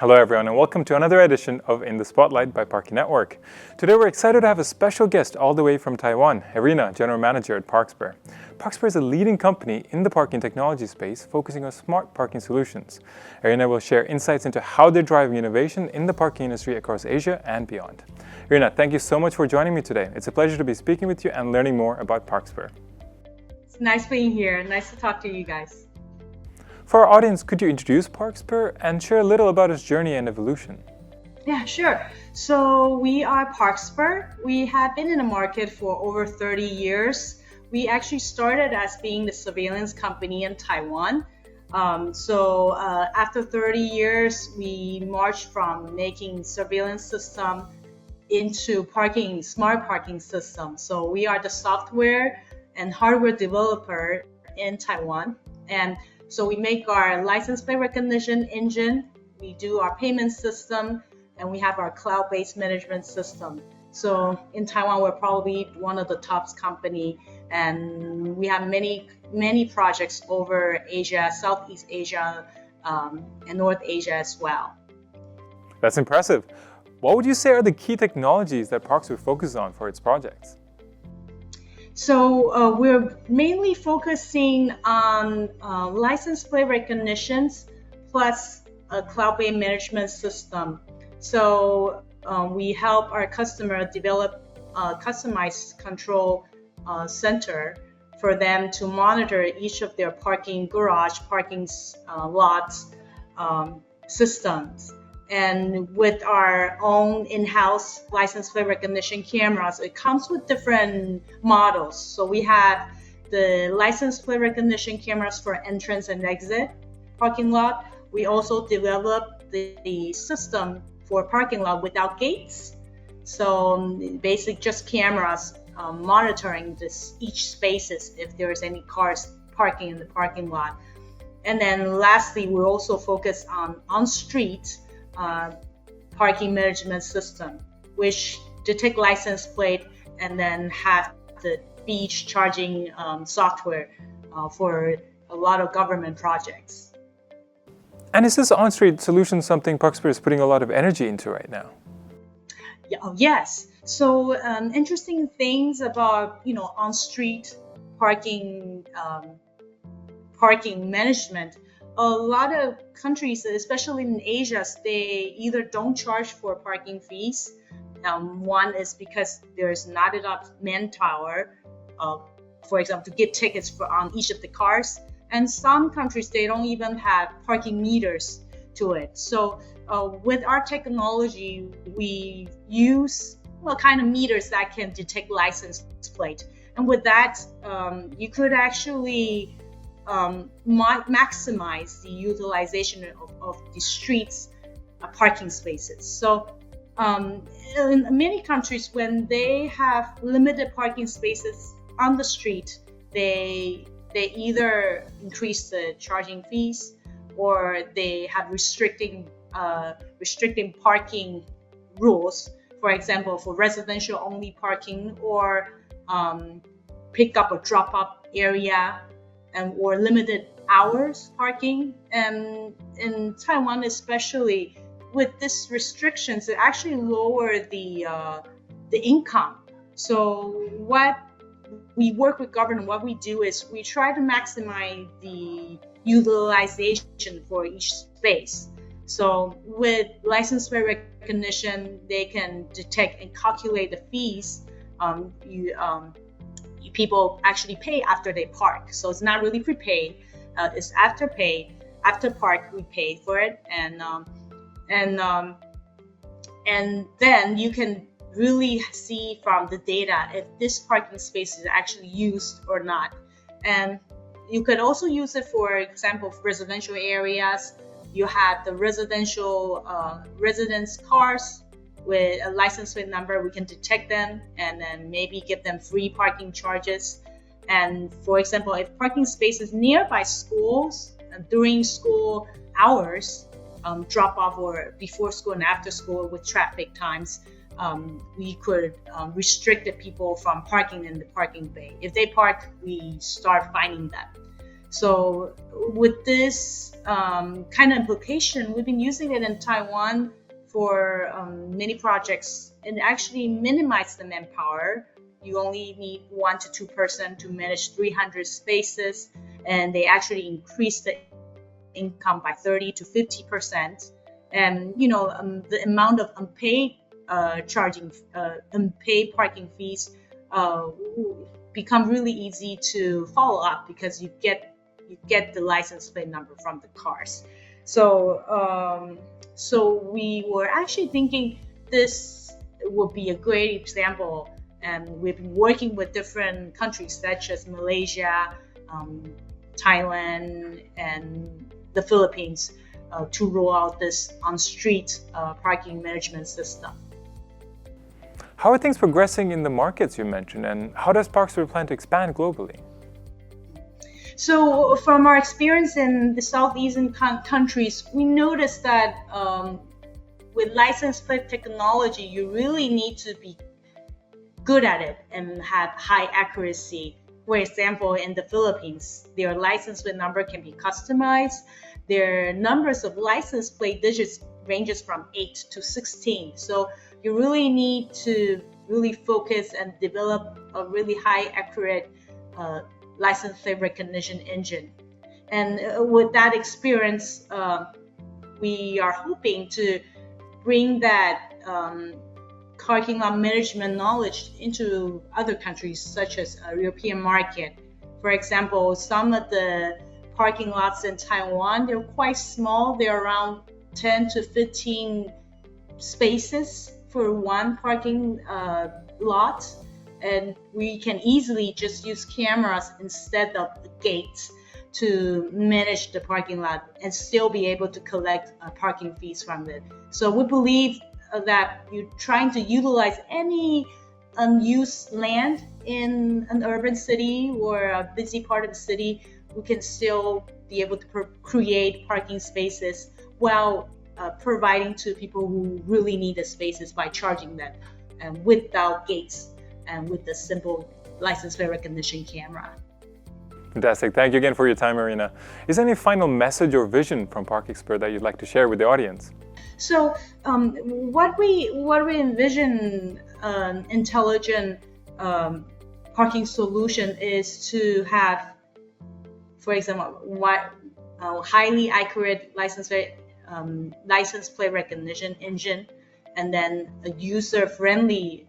Hello everyone and welcome to another edition of In the Spotlight by Parking Network. Today we're excited to have a special guest all the way from Taiwan, Irina, General Manager at Parkxper. Parkxper is a leading company in the parking technology space focusing on smart parking solutions. Irina will share insights into how they're driving innovation in the parking industry across Asia and beyond. Irina, thank you so much for joining me today. It's a pleasure to be speaking with you and learning more about Parkxper. It's nice being here. Nice to talk to you guys. For our audience, could you introduce Parkxper and share a little about its journey and evolution? Yeah, sure. So we are Parkxper. We have been in the market for over 30 years. We actually started as being the surveillance company in Taiwan. After 30 years, we marched from making surveillance system into smart parking system. So we are the software and hardware developer in Taiwan. And so we make our license plate recognition engine, we do our payment system, and we have our cloud-based management system. So in Taiwan, we're probably one of the top company, and we have many projects over Asia, Southeast Asia, and North Asia as well. That's impressive. What would you say are the key technologies that Parkxper focuses on for its projects? So we're mainly focusing on license plate recognitions plus a cloud-based management system. So we help our customer develop a customized control center for them to monitor each of their parking garage, parking lots systems. And with our own in-house license plate recognition cameras, it comes with different models. So we have the license plate recognition cameras for entrance and exit parking lot. We also developed the system for parking lot without gates. So basically just cameras monitoring each spaces if there's any cars parking in the parking lot. And then lastly, we also focus on on-street parking management system, which detect license plate and then have the beach charging software for a lot of government projects. And is this on-street solution something Parkxper is putting a lot of energy into right now? Yes. So interesting things about on-street parking management. A lot of countries, especially in Asia, they either don't charge for parking fees. One is because there's not enough manpower, for example, to get tickets on each of the cars. And some countries, they don't even have parking meters to it. So with our technology, we use kind of meters that can detect license plate. And with that, you could actually maximize the utilization of the streets parking spaces. So in many countries, when they have limited parking spaces on the street, they either increase the charging fees or they have restricting parking rules. For example, for residential only parking or pick up or drop up area or limited hours parking. And in Taiwan especially, with these restrictions, it actually lower the income. So what we work with government, what we do is we try to maximize the utilization for each space. So with license plate recognition, they can detect and calculate the fees people actually pay after they park. So it's not really prepaid, it's after pay. After park, we pay for it, and then you can really see from the data if this parking space is actually used or not. And you could also use it, for example, for residential areas. You have the residence cars with a license plate number. We can detect them and then maybe give them free parking charges. And for example, if parking space is nearby schools during school hours, drop off or before school and after school with traffic times, we could restrict the people from parking in the parking bay. If they park, we start fining them. So with this kind of application, we've been using it in Taiwan for many projects, and actually minimize the manpower. You only need 1 to 2 person to manage 300 spaces, and they actually increase the income by 30 to 50%. And the amount of unpaid unpaid parking fees become really easy to follow up, because you get the license plate number from the cars. So we were actually thinking this would be a great example, and we've been working with different countries such as Malaysia, Thailand, and the Philippines to roll out this on-street parking management system. How are things progressing in the markets you mentioned, and how does Parkxper plan to expand globally? So from our experience in the Southeastern countries, we noticed that with license plate technology, you really need to be good at it and have high accuracy. For example, in the Philippines, their license plate number can be customized. Their numbers of license plate digits ranges from 8 to 16. So you really need to really focus and develop a really high accurate license plate recognition engine. And with that experience, we are hoping to bring that parking lot management knowledge into other countries, such as a European market. For example, some of the parking lots in Taiwan, they're quite small. They're around 10 to 15 spaces for one parking lot. And we can easily just use cameras instead of gates to manage the parking lot and still be able to collect parking fees from it. So we believe that you're trying to utilize any unused land in an urban city or a busy part of the city, we can still be able to create parking spaces while providing to people who really need the spaces by charging them, and without gates and with the simple license plate recognition camera. Fantastic. Thank you again for your time, Marina. Is there any final message or vision from Parkxper that you'd like to share with the audience? So what we envision intelligent parking solution is to have, for example, highly accurate license plate recognition engine, and then a user-friendly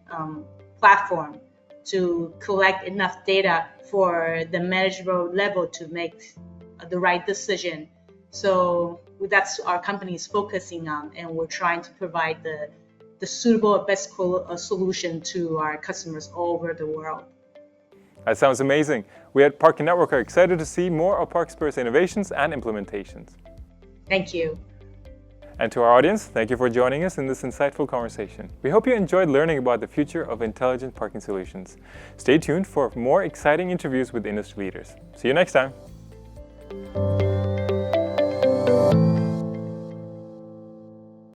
platform to collect enough data for the manageable level to make the right decision. So that's our company is focusing on, and we're trying to provide the suitable best solution to our customers all over the world. That sounds amazing. We at Parking Network are excited to see more of Parkxper's innovations and implementations. Thank you. And to our audience, thank you for joining us in this insightful conversation. We hope you enjoyed learning about the future of intelligent parking solutions. Stay tuned for more exciting interviews with industry leaders. See you next time.